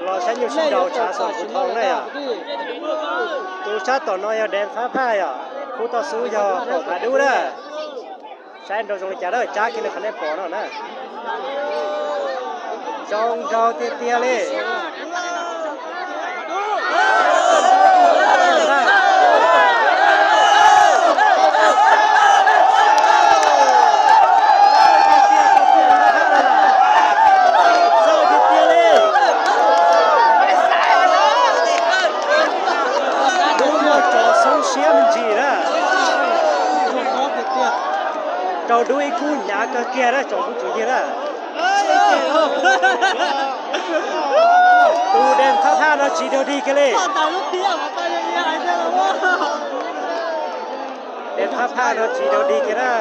เราใช้ยูชิดาวชาสองผู้ทองเลยอ่ะตัวชาต่อน้อยแดงฟ้าผ้าอ่ะผู้ต่อสู้ยอต่อมาดูนะใช้โดยตรงจ่าเลยจ้ากินเลยคะแนนปอเนาะนะจงจอเตี้ยเลยเราดูไอ้คู่หยาเกลียนะจงผู้จุยนะตูเด่นท่าเราจีเดียวดีกันเลยเด่นท่าเราจีเดียวดีกันนะ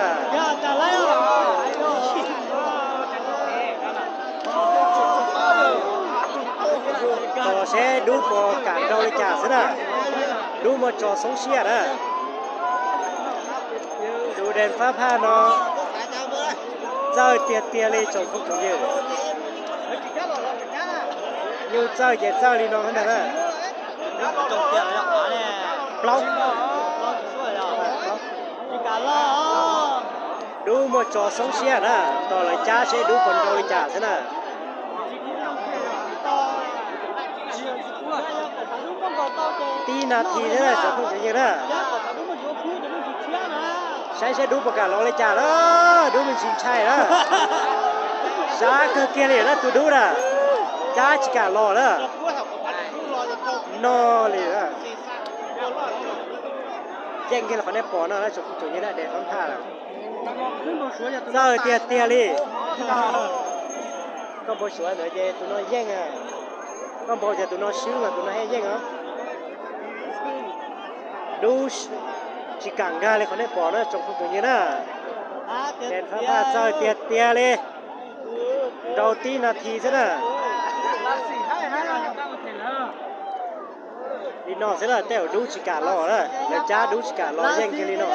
ต่อเชดูพอการเราเลยจ่าสินะดูมาจอสงเชียนะดูเด่นฟ้าผ้าเนาะเจ้าเตี้ยเลยจงพวกจุยยูเจ้าเย่เจ้าลีน้องขนาดนั้นปล้องดูมาจอสงเชียนะต่อเลยจ้าเชดูคนเราเลยจ่าสินะตีนาทีนี่แหละจงพวกจุยนะใช่ดูประกาศรอเลยจ่าแล้วดูมันจริงใช่แล้วจ้าเกลียเลยนะตัวดูนะจ้าจิการอแล้วนอเลยนะแย่งกันแล้วคนนี้ปอนนะจบจุดนี้นะเด็ดท้องท่าแล้วเจ้าเตี้ยเลยก็บอกสวยหน่อยเจ้ตัวน้อยแย่งอ่ะก็บอกเจ้ตัวน้อยชิวอ่ะตัวน้อยให้แย่งอ่ะดูจิกังกาเลยคนนี้ปอนะจงพูดตรงนี้นะเด่นฟ้าผ้าเจ้าเตี้ยเลยเราตีนาทีซะนะลีนอซะนะแต่ดูจิกาล้อนะแล้วจ้าดูจิกาล้อแย่งกันลีนอ